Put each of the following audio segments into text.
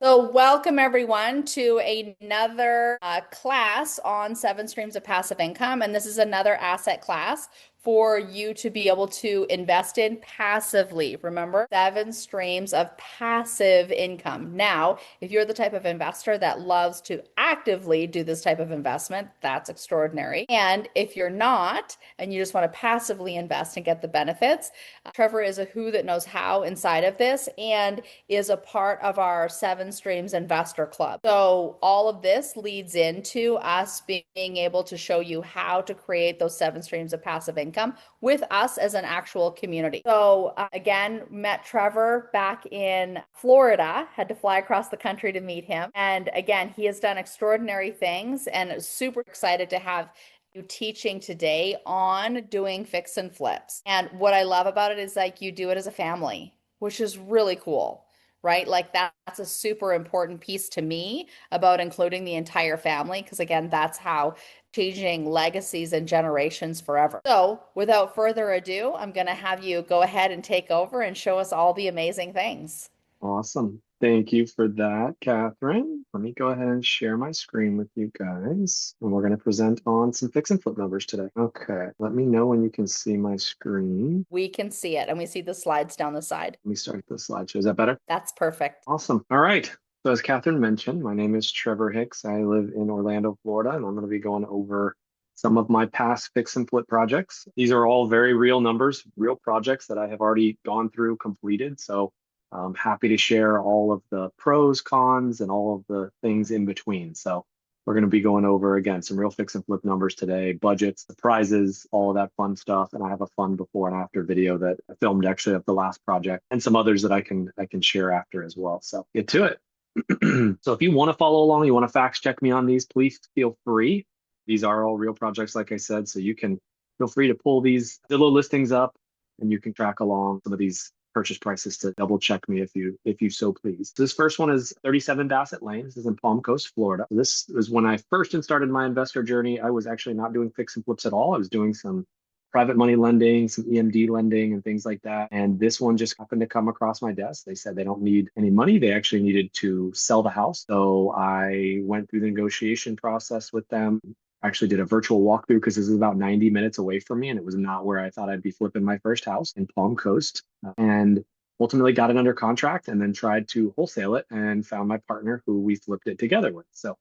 So, welcome everyone to another class on seven streams of passive income. And this is another asset class for you to be able to invest in passively. Remember, seven streams of passive income. Now, if you're the type of investor that loves to actively do this type of investment, that's extraordinary. And if you're not, and you just want to passively invest and get the benefits, Trevor is a who that knows how inside of this and is a part of our Seven Streams Investor Club. So, all of this leads into us being able to show you how to create those seven streams of passive income with us as an actual community. So, again, met Trevor back in Florida, had to fly across the country to meet him. And again, he has done extraordinary things and super excited to have you teaching today on doing fix and flips. And what I love about it is like you do it as a family, which is really cool, right? Like that's a super important piece to me about including the entire family, because again, that's how changing legacies and generations forever. So, without further ado, I'm going to have you go ahead and take over and show us all the amazing things. Awesome. Thank you for that, Catherine. Let me go ahead and share my screen with you guys. And we're going to present on some fix and flip numbers today. Okay, let me know when you can see my screen. We can see it and we see the slides down the side. Let me start the slideshow. Is that better? That's perfect. Awesome. All right. So as Catherine mentioned, my name is Trevor Hicks. I live in Orlando, Florida, and I'm going to be going over some of my past fix and flip projects. These are all very real numbers, real projects that I have already gone through, completed. So I'm happy to share all of the pros, cons, and all of the things in between. So we're going to be going over again some real fix and flip numbers today, budgets, the prizes, all of that fun stuff. And I have a fun before and after video that I filmed actually of the last project and some others that I can share after as well. So get to it. So if you want to follow along, you want to fact check me on these, please feel free. These are all real projects, like I said, so you can feel free to pull these Zillow listings up and you can track along some of these purchase prices to double check me if you so please. This first one is 37 Bassett Lane. This is in Palm Coast, Florida. This was when I first started my investor journey. I was actually not doing fix and flips at all. I was doing some private money lending, some EMD lending, and things like that. And this one just happened to come across my desk. They said they don't need any money. They actually needed to sell the house. So I went through the negotiation process with them. I actually did a virtual walkthrough because this is about 90 minutes away from me, and it was not where I thought I'd be flipping my first house in Palm Coast. And ultimately got it under contract and then tried to wholesale it and found my partner who we flipped it together with. So,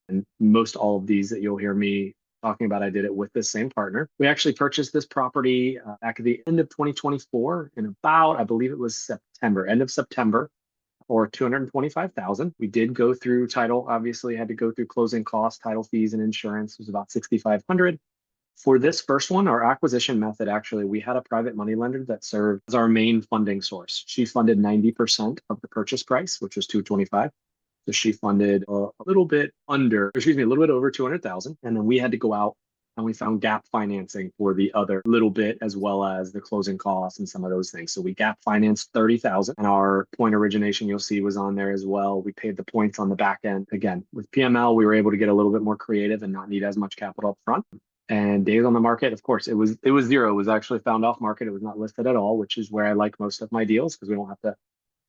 and most all of these that you'll hear me talking about, I did it with the same partner. We actually purchased this property back at the end of 2024 in about, I believe it was September, end of September, for 225,000. We did go through title, obviously had to go through closing costs, title fees, and insurance. It was about 6,500. For this first one, our acquisition method, actually, we had a private money lender that served as our main funding source. She funded 90% of the purchase price, which was 225. So she funded a little bit under, excuse me, a little bit over 200,000. And then we had to go out and we found gap financing for the other little bit, as well as the closing costs and some of those things. So we gap financed 30,000, and our point origination you'll see was on there as well. We paid the points on the back end. Again, with PML, we were able to get a little bit more creative and not need as much capital up front. And days on the market, of course, it was zero. It was actually found off market. It was not listed at all, which is where I like most of my deals because we don't have to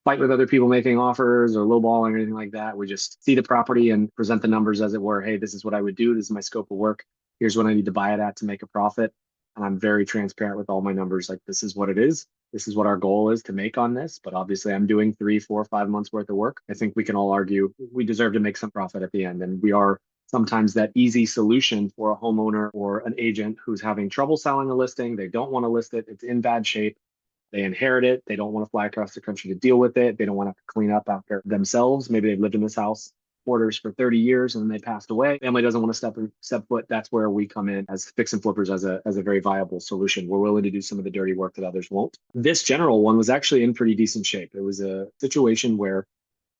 fight with other people making offers or lowballing or anything like that. We just see the property and present the numbers as it were. Hey, this is what I would do. This is my scope of work. Here's what I need to buy it at to make a profit. And I'm very transparent with all my numbers. Like, this is what it is. This is what our goal is to make on this. But obviously, I'm doing 3, 4, 5 months worth of work. I think we can all argue we deserve to make some profit at the end. And we are sometimes that easy solution for a homeowner or an agent who's having trouble selling a listing. They don't want to list it. It's in bad shape. They inherit it. They don't want to fly across the country to deal with it. They don't want to have to clean up after themselves. Maybe they've lived in this house quarters for 30 years and then they passed away. Family doesn't want to step foot. That's where we come in as fix and flippers as a very viable solution. We're willing to do some of the dirty work that others won't. This general one was actually in pretty decent shape. It was a situation where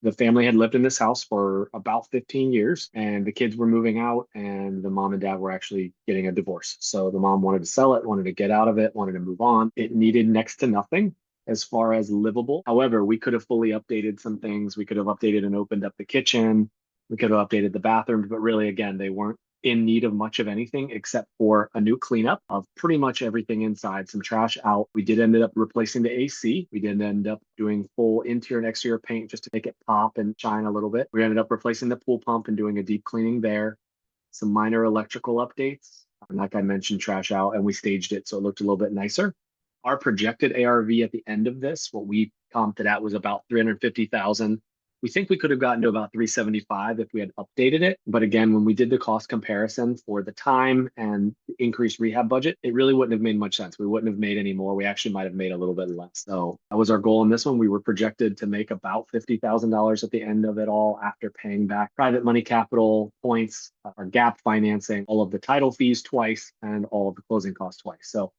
the family had lived in this house for about 15 years and the kids were moving out and the mom and dad were actually getting a divorce. So the mom wanted to sell it, wanted to get out of it, wanted to move on. It needed next to nothing as far as livable. However, we could have fully updated some things. We could have updated and opened up the kitchen. We could have updated the bathrooms, but really, again, they weren't in need of much of anything except for a new cleanup of pretty much everything inside, some trash out. We did end up replacing the AC. We did end up doing full interior and exterior paint just to make it pop and shine a little bit. We ended up replacing the pool pump and doing a deep cleaning there. Some minor electrical updates. And like I mentioned, trash out, and we staged it so it looked a little bit nicer. Our projected ARV at the end of this, what we comped it at was about 350,000. We think we could have gotten to about 375 if we had updated it. But again, when we did the cost comparison for the time and the increased rehab budget, it really wouldn't have made much sense. We wouldn't have made any more. We actually might have made a little bit less. So that was our goal in this one. We were projected to make about $50,000 at the end of it all after paying back private money capital points, our gap financing, all of the title fees twice, and all of the closing costs twice. So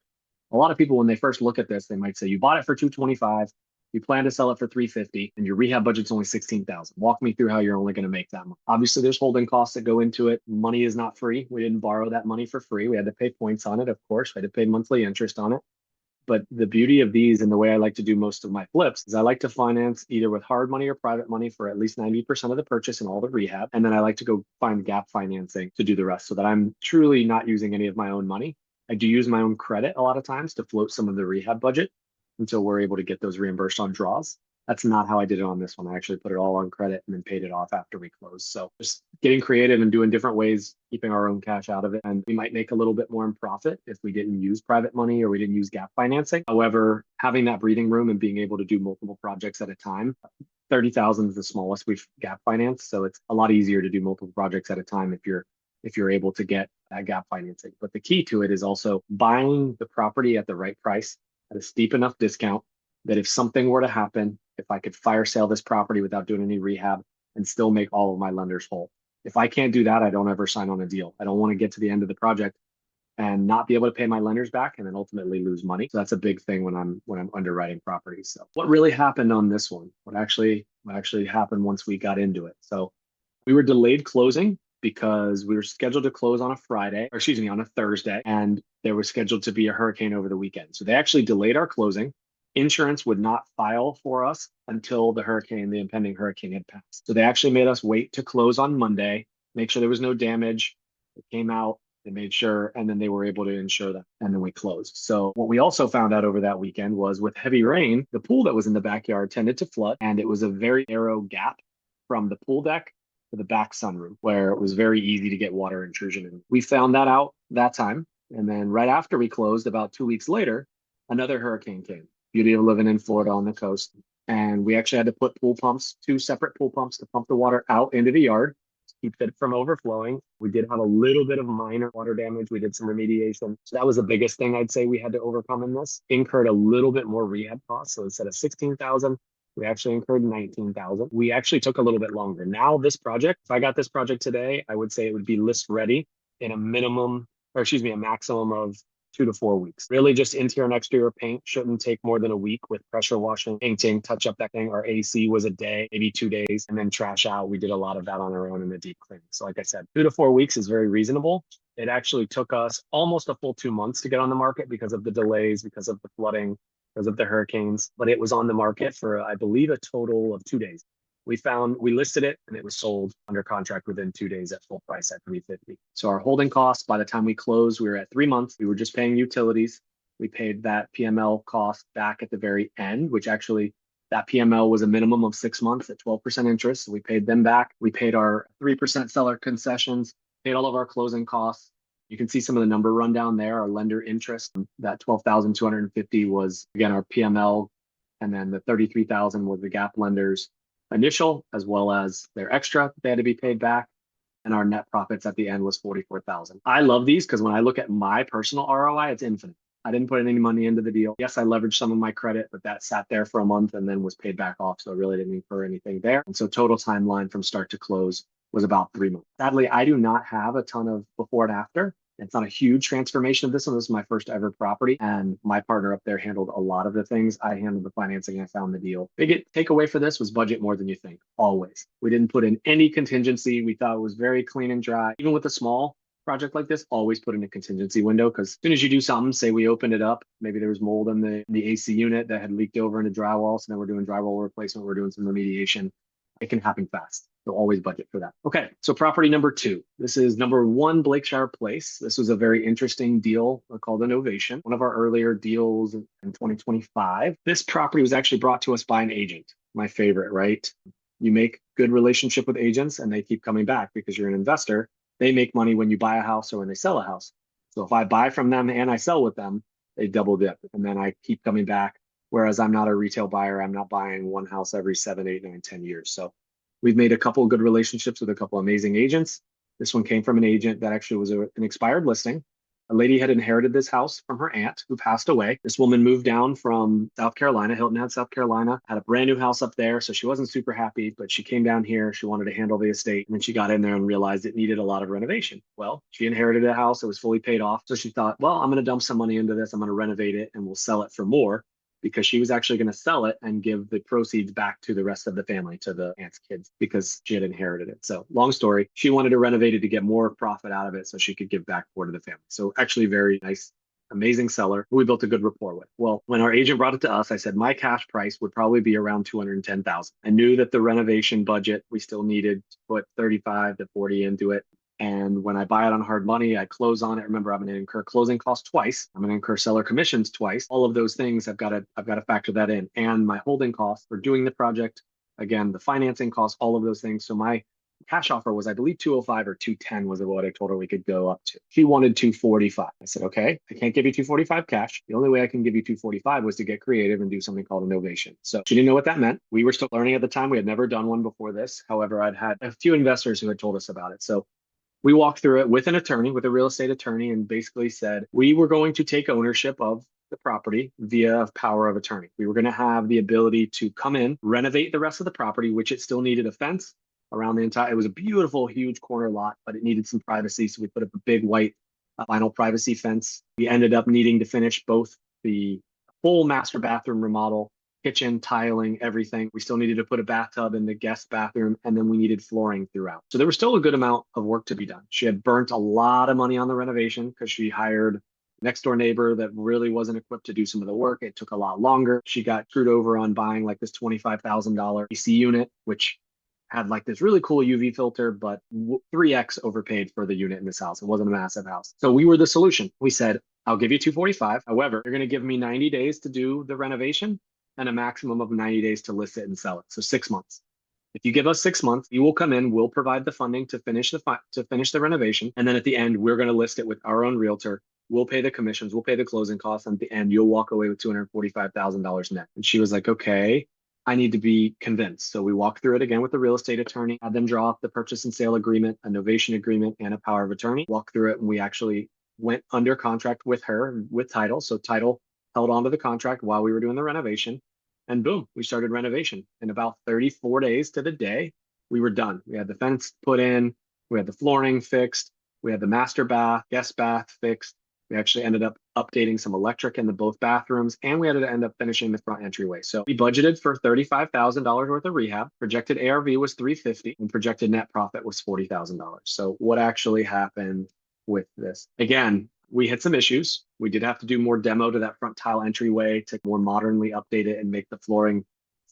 a lot of people, when they first look at this, they might say, you bought it for 225, you plan to sell it for 350, and your rehab budget's only 16,000. Walk me through how you're only going to make that much. Obviously, there's holding costs that go into it. Money is not free. We didn't borrow that money for free. We had to pay points on it, of course. We had to pay monthly interest on it. But the beauty of these and the way I like to do most of my flips is I like to finance either with hard money or private money for at least 90% of the purchase and all the rehab. And then I like to go find gap financing to do the rest so that I'm truly not using any of my own money. I do use my own credit a lot of times to float some of the rehab budget until we're able to get those reimbursed on draws. That's not how I did it on this one. I actually put it all on credit and then paid it off after we closed. So just getting creative and doing different ways, keeping our own cash out of it. And we might make a little bit more in profit if we didn't use private money or we didn't use gap financing. However, having that breathing room and being able to do multiple projects at a time, 30,000 is the smallest we've gap financed. So it's a lot easier to do multiple projects at a time if you're able to get that gap financing. But the key to it is also buying the property at the right price at a steep enough discount that if something were to happen, if I could fire sale this property without doing any rehab and still make all of my lenders whole. If I can't do that, I don't ever sign on a deal. I don't want to get to the end of the project and not be able to pay my lenders back and then ultimately lose money. So that's a big thing when I'm underwriting properties. So what really happened on this one? What actually happened once we got into it? So we were delayed closing because we were scheduled to close on a Friday, or excuse me, on a Thursday, and there was scheduled to be a hurricane over the weekend. So they actually delayed our closing. Insurance would not file for us until the impending hurricane had passed. So they actually made us wait to close on Monday, make sure there was no damage. It came out, they made sure, and then they were able to insure that. And then we closed. So what we also found out over that weekend was with heavy rain, the pool that was in the backyard tended to flood, and it was a very narrow gap from the pool deck to the back sunroom where it was very easy to get water intrusion in. We found that out that time. And then right after we closed, about 2 weeks later, another hurricane came. Beauty of living in Florida on the coast. And we actually had to put pool pumps, two separate pool pumps to pump the water out into the yard to keep it from overflowing. We did have a little bit of minor water damage. We did some remediation. So that was the biggest thing I'd say we had to overcome in this. Incurred a little bit more rehab costs. So instead of 16,000, we actually incurred 19,000. We actually took a little bit longer. Now this project, if I got this project today, I would say it would be list ready in a maximum of 2 to 4 weeks. Really just interior and exterior paint shouldn't take more than a week with pressure washing, painting, touch up that thing. Our AC was a day, maybe 2 days, and then trash out. We did a lot of that on our own in the deep cleaning. So like I said, 2 to 4 weeks is very reasonable. It actually took us almost a full 2 months to get on the market because of the delays, because of the flooding, because of the hurricanes, but it was on the market for, I believe, a total of 2 days. We listed it and it was sold under contract within 2 days at full price at 350. So our holding costs, by the time we closed, we were at 3 months. We were just paying utilities. We paid that PML cost back at the very end, which actually that PML was a minimum of 6 months at 12% interest. So we paid them back. We paid our 3% seller concessions, paid all of our closing costs. You can see some of the number rundown there. Our lender interest, that 12,250 was, again, our PML. And then the 33,000 was the gap lenders initial, as well as their extra they had to be paid back. And our net profits at the end was 44,000. I love these because when I look at my personal ROI, it's infinite. I didn't put any money into the deal. Yes, I leveraged some of my credit, but that sat there for a month and then was paid back off. So I really didn't incur anything there. And so total timeline from start to close was about 3 months. Sadly, I do not have a ton of before and after. It's not a huge transformation of this one. This is my first ever property. And my partner up there handled a lot of the things. I handled the financing. I found the deal. Big takeaway for this was budget more than you think, always. We didn't put in any contingency. We thought it was very clean and dry. Even with a small project like this, always put in a contingency window because as soon as you do something, say we opened it up, maybe there was mold in the AC unit that had leaked over into drywall. So then we're doing drywall replacement. We're doing some remediation. it can happen fast. So always budget for that. Okay, so property number two. This is number one Blakeshire Place. This was a very interesting deal called an Ovation, one of our earlier deals in 2025. This property was actually brought to us by an agent, my favorite, right? You make good relationship with agents and they keep coming back because you're an investor. They make money when you buy a house or when they sell a house. So if I buy from them and I sell with them, they double dip and then I keep coming back. Whereas I'm not a retail buyer, I'm not buying one house every 7, 8, 9, 10 years. So we've made a couple of good relationships with a couple of amazing agents. This one came from an agent that actually was an expired listing. A lady had inherited this house from her aunt who passed away. This woman moved down from South Carolina, Hilton Head, South Carolina, had a brand new house up there. So she wasn't super happy, but she came down here. She wanted to handle the estate. And then she got in there and realized it needed a lot of renovation. Well, she inherited a house. It was fully paid off. So she thought, well, I'm going to dump some money into this. I'm going to renovate it and we'll sell it for more, because she was actually going to sell it and give the proceeds back to the rest of the family, to the aunt's kids, because she had inherited it. So long story, she wanted to renovate it to get more profit out of it so she could give back more to the family. So actually very nice, amazing seller who we built a good rapport with. Well, when our agent brought it to us, I said my cash price would probably be around 210,000. I knew that the renovation budget, we still needed to put 35 to 40 into it. And when I buy it on hard money, I close on it. Remember, I'm going to incur closing costs twice. I'm going to incur seller commissions twice. All of those things, I've got to factor that in. And my holding costs for doing the project, again, the financing costs, all of those things. So my cash offer was, I believe, 205 or 210 was what I told her we could go up to. She wanted 245. I said, okay, I can't give you 245 cash. The only way I can give you 245 was to get creative and do something called an ovation. So she didn't know what that meant. We were still learning at the time. We had never done one before this. However, I'd had a few investors who had told us about it. So we walked through it with an attorney, with a real estate attorney, and basically said we were going to take ownership of the property via power of attorney. We were going to have the ability to come in, renovate the rest of the property, which it still needed a fence around the entire. It was a beautiful, huge corner lot, but it needed some privacy. So we put up a big white vinyl privacy fence. We ended up needing to finish both the full master bathroom remodel, kitchen, tiling, everything. We still needed to put a bathtub in the guest bathroom, and then we needed flooring throughout. So there was still a good amount of work to be done. She had burnt a lot of money on the renovation because she hired a next door neighbor that really wasn't equipped to do some of the work. It took a lot longer. She got screwed over on buying like this $25,000 AC unit, which had like this really cool UV filter, but 3x overpaid for the unit in this house. It wasn't a massive house. So we were the solution. We said, I'll give you 245. However, you're going to give me 90 days to do the renovation and a maximum of 90 days to list it and sell it. So 6 months. If you give us 6 months, you will come in, we'll provide the funding to finish the renovation. And then at the end, we're going to list it with our own realtor. We'll pay the commissions, we'll pay the closing costs. And at the end, you'll walk away with $245,000 net. And she was like, okay, I need to be convinced. So we walked through it again with the real estate attorney, had them draw up the purchase and sale agreement, a novation agreement, and a power of attorney. Walked through it, and we actually went under contract with her with title. So title held onto the contract while we were doing the renovation. And boom, we started renovation. In about 34 days to the day, we were done. We had the fence put in, we had the flooring fixed, we had the master bath, guest bath fixed. We actually ended up updating some electric in the both bathrooms, and we had to end up finishing the front entryway. So we budgeted for $35,000 worth of rehab. Projected ARV was 350, and projected net profit was $40,000. So what actually happened with this? Again, we had some issues. We did have to do more demo to that front tile entryway to more modernly update it and make the flooring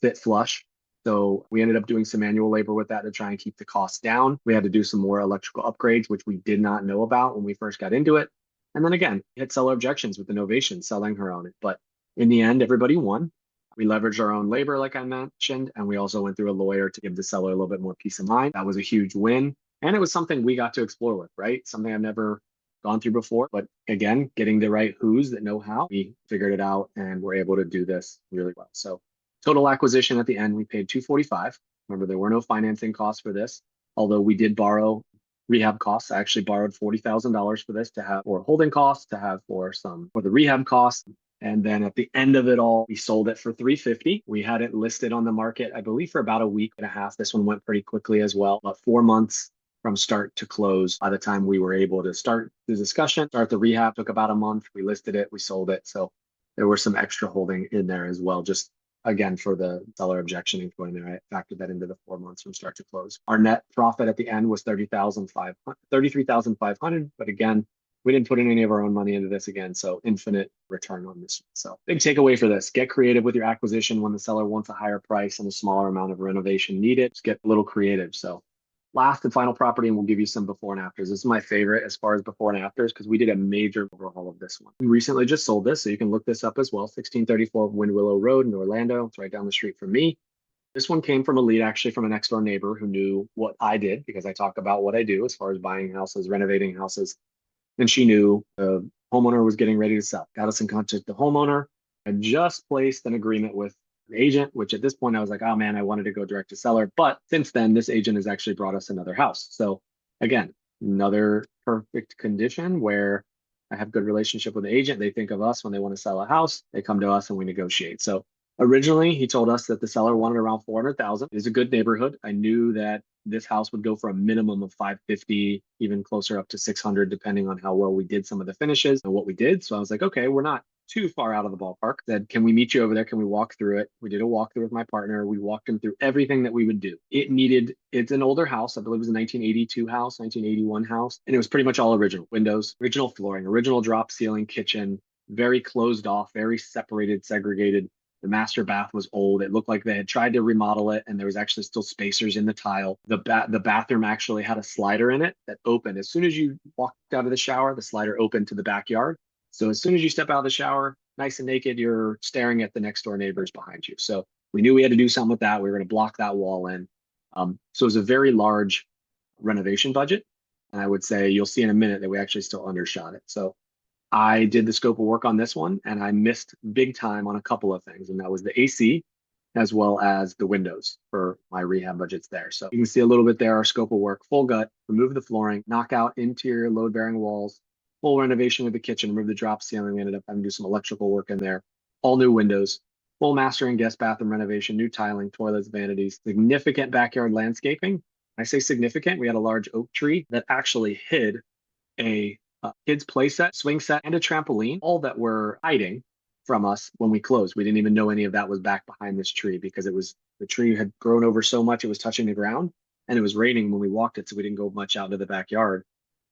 fit flush. So we ended up doing some manual labor with that to try and keep the costs down. We had to do some more electrical upgrades, which we did not know about when we first got into it. And then again, hit seller objections with the novation, selling her on it. But in the end, everybody won. We leveraged our own labor, like I mentioned, and we also went through a lawyer to give the seller a little bit more peace of mind. That was a huge win. And it was something we got to explore with, right? Something I've never gone through before. But again, getting the right who's that know how, we figured it out and we're able to do this really well. So total acquisition at the end, we paid 245. Remember, there were no financing costs for this, although we did borrow rehab costs. I actually borrowed $40,000 for this to have for holding costs, to have for the rehab costs. And then at the end of it all, we sold it for 350. We had it listed on the market, I believe, for about a week and a half. This one went pretty quickly as well, about 4 months from start to close. By the time we were able to start the discussion, start the rehab, took about a month. We listed it, we sold it. So there was some extra holding in there as well, just again, for the seller objection and going there, I factored that into the 4 months from start to close. Our net profit at the end was 33,500. But again, We didn't put in any of our own money into this again, so infinite return on this one. So big takeaway for this: get creative with your acquisition when the seller wants a higher price and a smaller amount of renovation needed. Just get a little creative. So last and final property, and we'll give you some before and afters. This is my favorite as far as before and afters because we did a major overhaul of this one. We recently just sold this, so you can look this up as well. 1634 Wind Willow Road in Orlando. It's right down the street from me. This one came from a lead actually from a next door neighbor who knew what I did because I talk about what I do as far as buying houses, renovating houses. And she knew the homeowner was getting ready to sell. Got us in contact with the homeowner. I just placed an agreement with an agent, which at this point I was like, oh man, I wanted to go direct to seller. But since then, this agent has actually brought us another house. So again, another perfect condition where I have good relationship with the agent. They think of us when they want to sell a house. They come to us and we negotiate. So originally, he told us that the seller wanted around 400,000. It's a good neighborhood. I knew that this house would go for a minimum of 550, even closer up to 600, depending on how well we did some of the finishes and what we did. So I was like, okay, we're not too far out of the ballpark. Said, can we meet you over there? Can we walk through it? We did a walkthrough with my partner. We walked him through everything that we would do. It's an older house. I believe it was a 1982 house, 1981 house. And it was pretty much all original windows, original flooring, original drop ceiling, kitchen, very closed off, very separated, segregated. The master bath was old. It looked like they had tried to remodel it, and there was actually still spacers in the tile. The bathroom actually had a slider in it that opened. As soon as you walked out of the shower, the slider opened to the backyard. So as soon as you step out of the shower, nice and naked, you're staring at the next door neighbors behind you. So we knew we had to do something with that. We were going to block that wall in. So it was a very large renovation budget. And I would say you'll see in a minute that we actually still undershot it. So I did the scope of work on this one and I missed big time on a couple of things. And that was the AC as well as the windows for my rehab budgets there. So you can see a little bit there, our scope of work, full gut, remove the flooring, knock out interior load bearing walls, full renovation of the kitchen, remove the drop ceiling. We ended up having to do some electrical work in there, all new windows, full master and guest bathroom renovation, new tiling, toilets, vanities, significant backyard landscaping. I say significant, we had a large oak tree that actually hid a kids play set, swing set, and a trampoline, all that were hiding from us when we closed. We didn't even know any of that was back behind this tree because the tree had grown over so much it was touching the ground, and it was raining when we walked it, so we didn't go much out into the backyard.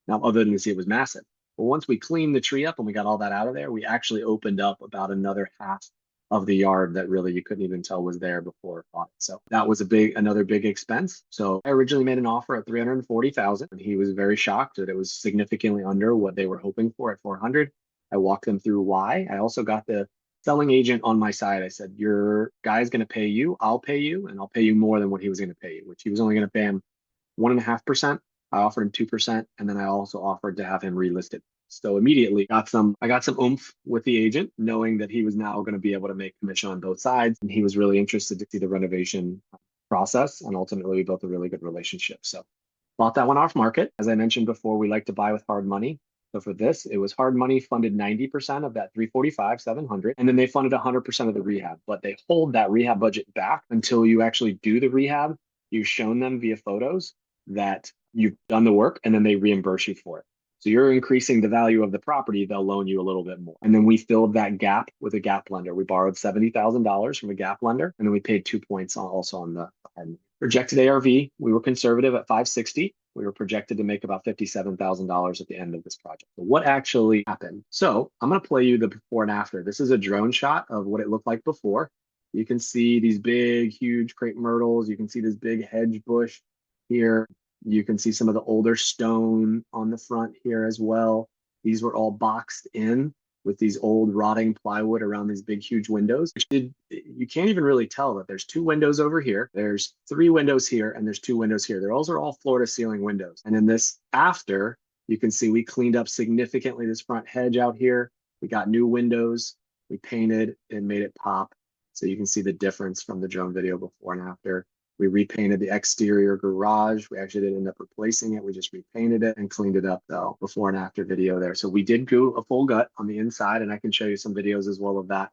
Now, other than to see it was massive. But once we cleaned the tree up and we got all that out of there, we actually opened up about another half of the yard that really you couldn't even tell was there before. So that was another big expense. So I originally made an offer at 340,000 and he was very shocked that it was significantly under what they were hoping for at 400. I walked them through why. I also got the selling agent on my side. I said, your guy's going to pay you, I'll pay you, and I'll pay you more than what he was going to pay you, which he was only going to pay him 1.5%. I offered him 2%, and then I also offered to have him relisted. So immediately I got some oomph with the agent, knowing that he was now going to be able to make commission on both sides. And he was really interested to see the renovation process. And ultimately we built a really good relationship. So bought that one off market. As I mentioned before, we like to buy with hard money. So for this, it was hard money funded 90% of that 345, 700, and then they funded 100% of the rehab, but they hold that rehab budget back until you actually do the rehab. You've shown them via photos that you've done the work and then they reimburse you for it. So you're increasing the value of the property, they'll loan you a little bit more. And then we filled that gap with a gap lender. We borrowed $70,000 from a gap lender, and then we paid 2 points also on the projected ARV. We were conservative at 560. We were projected to make about $57,000 at the end of this project. So what actually happened? So I'm going to play you the before and after. This is a drone shot of what it looked like before. You can see these big, huge crepe myrtles. You can see this big hedge bush here. You can see some of the older stone on the front here as well. These were all boxed in with these old rotting plywood around these big, huge windows. You can't even really tell that there's 2 windows over here. There's 3 windows here, and there's 2 windows here. Those are all floor to ceiling windows. And in this after, you can see we cleaned up significantly this front hedge out here. We got new windows. We painted and made it pop. So you can see the difference from the drone video before and after. We repainted the exterior garage. We actually didn't end up replacing it. We just repainted it and cleaned it up though, before and after video there. So we did do a full gut on the inside, and I can show you some videos as well of that.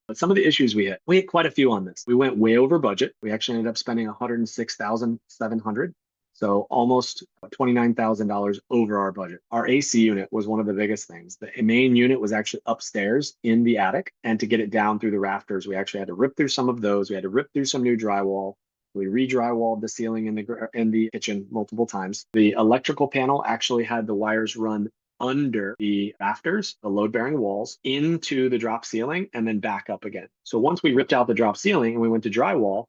But some of the issues we hit quite a few on this. We went way over budget. We actually ended up spending $106,700. So almost $29,000 over our budget. Our AC unit was one of the biggest things. The main unit was actually upstairs in the attic. And to get it down through the rafters, we actually had to rip through some of those. We had to rip through some new drywall. We re-drywalled the ceiling in the kitchen multiple times. The electrical panel actually had the wires run under the rafters, the load-bearing walls, into the drop ceiling, and then back up again. So once we ripped out the drop ceiling and we went to drywall,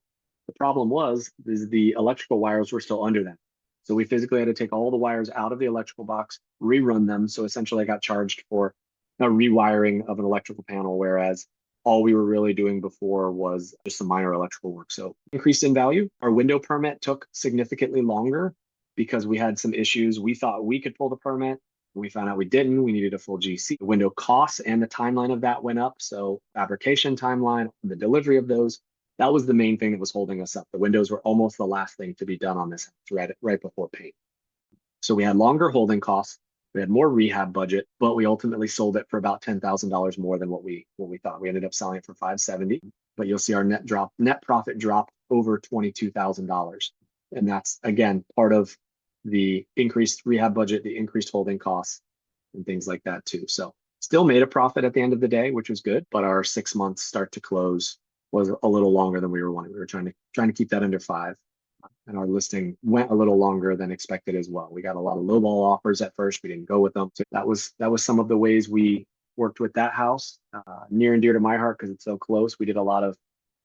the problem was is the electrical wires were still under them. So we physically had to take all the wires out of the electrical box, rerun them. So essentially, I got charged for a rewiring of an electrical panel, whereas all we were really doing before was just some minor electrical work. So increased in value. Our window permit took significantly longer because we had some issues. We thought we could pull the permit. We found out we didn't. We needed a full GC. The window costs and the timeline of that went up. So fabrication timeline, the delivery of those, that was the main thing that was holding us up. The windows were almost the last thing to be done on this right before paint. So we had longer holding costs. We had more rehab budget, but we ultimately sold it for about $10,000 more than what we thought. We ended up selling it for $570. But you'll see our net profit drop over $22,000. And that's again part of the increased rehab budget, the increased holding costs, and things like that too. So still made a profit at the end of the day, which was good, but our 6 months start to close was a little longer than we were wanting. We were trying to keep that under 5. And our listing went a little longer than expected as well. We got a lot of lowball offers at first. We didn't go with them. So that was some of the ways we worked with that house. Near and dear to my heart because it's so close. We did a lot of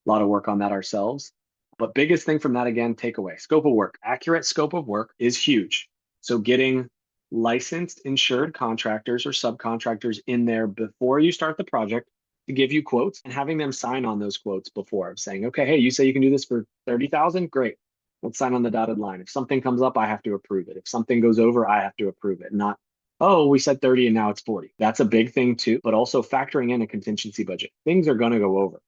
work on that ourselves. But biggest thing from that, again, takeaway, scope of work. Accurate scope of work is huge. So getting licensed, insured contractors or subcontractors in there before you start the project to give you quotes and having them sign on those quotes before saying, okay, hey, you say you can do this for 30,000, great. Let's sign on the dotted line. If something comes up, I have to approve it. If something goes over, I have to approve it. Not, oh, we said 30 and now it's 40. That's a big thing too, but also factoring in a contingency budget. Things are going to go over.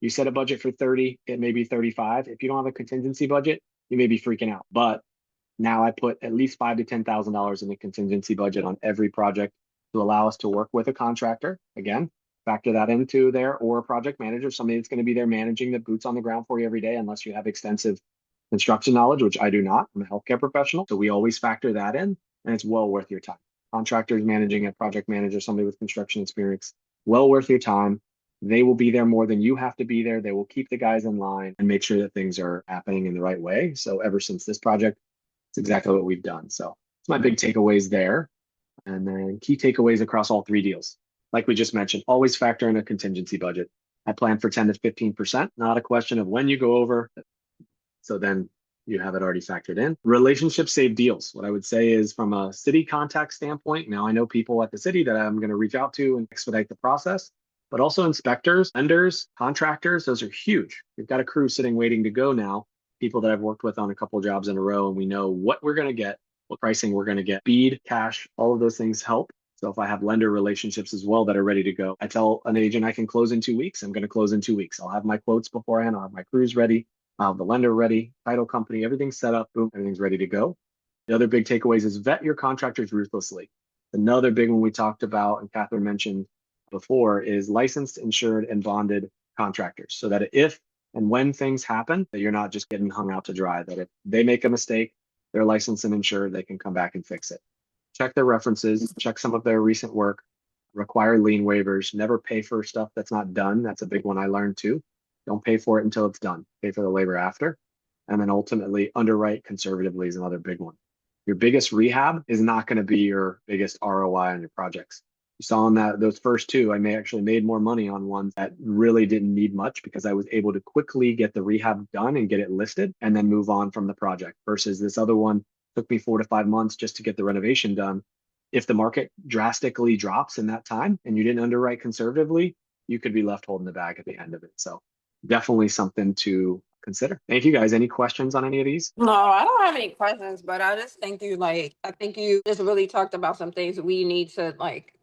You set a budget for 30, it may be 35. If you don't have a contingency budget, you may be freaking out. But now I put at least $5,000 to $10,000 in the contingency budget on every project to allow us to work with a contractor. Again, factor that into there, or a project manager, somebody that's going to be there managing the boots on the ground for you every day, unless you have extensive construction knowledge, which I do not. I'm a healthcare professional. So we always factor that in, and it's well worth your time. Contractors managing a project manager, somebody with construction experience, well worth your time. They will be there more than you have to be there. They will keep the guys in line and make sure that things are happening in the right way. So ever since this project, it's exactly what we've done. So it's my big takeaways there. And then key takeaways across all 3 deals. Like we just mentioned, always factor in a contingency budget. I plan for 10 to 15%, not a question of when you go over. So then you have it already factored in. Relationships save deals. What I would say is from a city contact standpoint, now I know people at the city that I'm going to reach out to and expedite the process, but also inspectors, vendors, contractors, those are huge. We've got a crew sitting waiting to go now, people that I've worked with on a couple of jobs in a row, and we know what we're going to get, what pricing we're going to get, speed, cash, all of those things help. So if I have lender relationships as well that are ready to go, I tell an agent I can close in 2 weeks. I'm going to close in 2 weeks. I'll have my quotes beforehand. I'll have my crews ready. I'll have the lender ready, title company, everything's set up, boom, everything's ready to go. The other big takeaways is vet your contractors ruthlessly. Another big one we talked about and Catherine mentioned before is licensed, insured, and bonded contractors. So that if and when things happen, that you're not just getting hung out to dry, that if they make a mistake, they're licensed and insured, they can come back and fix it. Check their references, check some of their recent work, require lien waivers, never pay for stuff that's not done. That's a big one I learned too. Don't pay for it until it's done. Pay for the labor after. And then ultimately underwrite conservatively is another big one. Your biggest rehab is not going to be your biggest ROI on your projects. You saw in those first 2, I actually made more money on ones that really didn't need much because I was able to quickly get the rehab done and get it listed and then move on from the project versus this other one took me 4 to 5 months just to get the renovation done. If the market drastically drops in that time and you didn't underwrite conservatively, you could be left holding the bag at the end of it. So definitely something to consider. Thank you guys. Any questions on any of these? No, I don't have any questions, but I just think I think you just really talked about some things we need to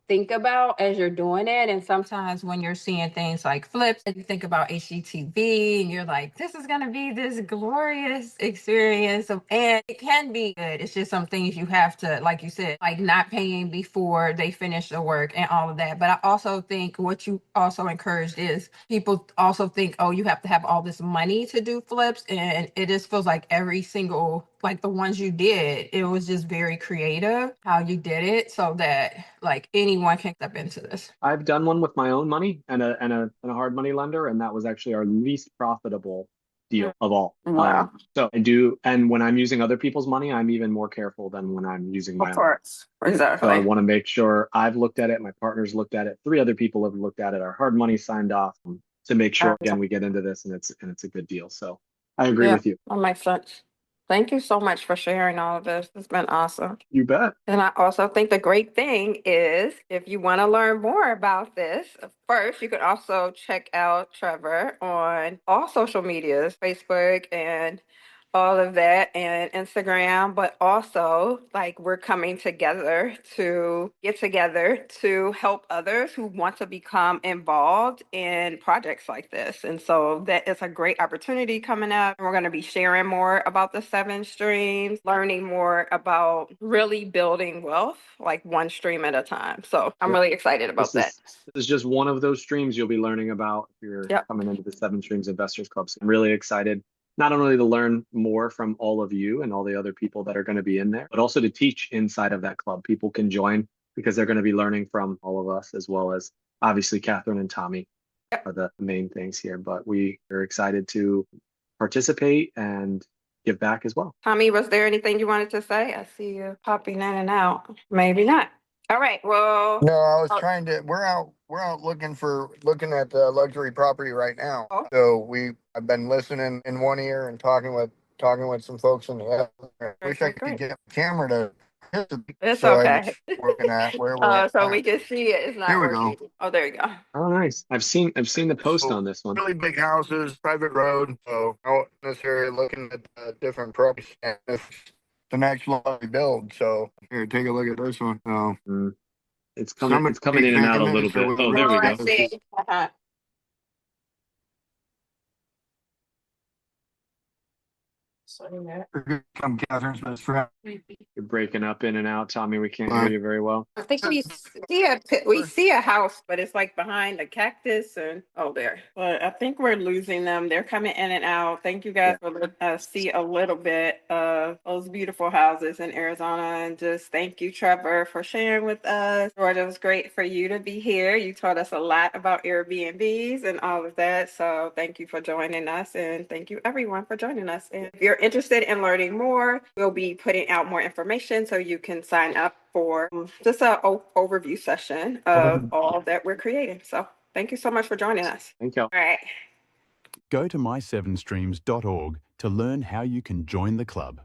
think about as you're doing it. And sometimes when you're seeing things like flips, and you think about HGTV and you're like, this is going to be this glorious experience. And it can be good. It's just some things you have to, like you said, like not paying before they finish the work and all of that. But I also think what you also encouraged is people also think, oh, you have to have all this money to do flips. And it just feels like every single, like the ones you did, it was just very creative how you did it so that anyone can step into this. I've done one with my own money and a hard money lender, and that was actually our least profitable deal of all. Wow. So I do, and when I'm using other people's money, I'm even more careful than when I'm using my Of own. course. So I Exactly. want to make sure I've looked at it, my partner's looked at it, 3 other people have looked at it, our hard money signed off to make sure again we get into this and it's a good deal. So I agree Yeah, with you. that makes sense. Thank you so much for sharing all of this. It's been awesome. You bet. And I also think the great thing is if you want to learn more about this, first, you could also check out Trevor on all social medias, Facebook and all of that, and Instagram, but also like we're coming together to get together to help others who want to become involved in projects like this. And so that is a great opportunity coming up. We're going to be sharing more about the 7 streams, learning more about really building wealth, like one stream at a time. So I'm Yep. really excited about that. This is just one of those streams you'll be learning about if you're Yep. coming into the 7 Streams Investors Club. So I'm really excited, not only to learn more from all of you and all the other people that are going to be in there, but also to teach inside of that club. People can join because they're going to be learning from all of us, as well as obviously Catherine and Tommy are the main things here. But we are excited to participate and give back as well. Tommy, was there anything you wanted to say? I see you popping in and out. Maybe not. All right. Well, No, I was trying to. We're out looking at luxury property right now. Oh. So I've been listening in one ear and talking with some folks in the other. I wish I could great. get a camera to. It's so okay. I'm looking at where we're at. So we can see it. It's not Here we working. go. Oh, there you go. Oh, nice. I've seen the post So on this one. really big houses, private road. So out in this area looking at different properties. And it's the next level we build. So here, take a look at this one. It's Somebody coming in and out a thinking little this, or bit. we Oh, there Oh, we I go. see. I'm Catherine's best friend. You're breaking up in and out, Tommy. We can't hear you very well. I think we see a house, but it's like behind a cactus and oh there. But I think we're losing them. They're coming in and out. Thank you guys for letting us see a little bit of those beautiful houses in Arizona. And just thank you, Trevor, for sharing with us. Lord, it was great for you to be here. You taught us a lot about Airbnbs and all of that. So thank you for joining us, and thank you everyone for joining us. And if you're interested in learning more, we'll be putting out more information so you can sign up for just an overview session of all that we're creating. So thank you so much for joining us. Thank you. All right. Go to my7streams.org to learn how you can join the club.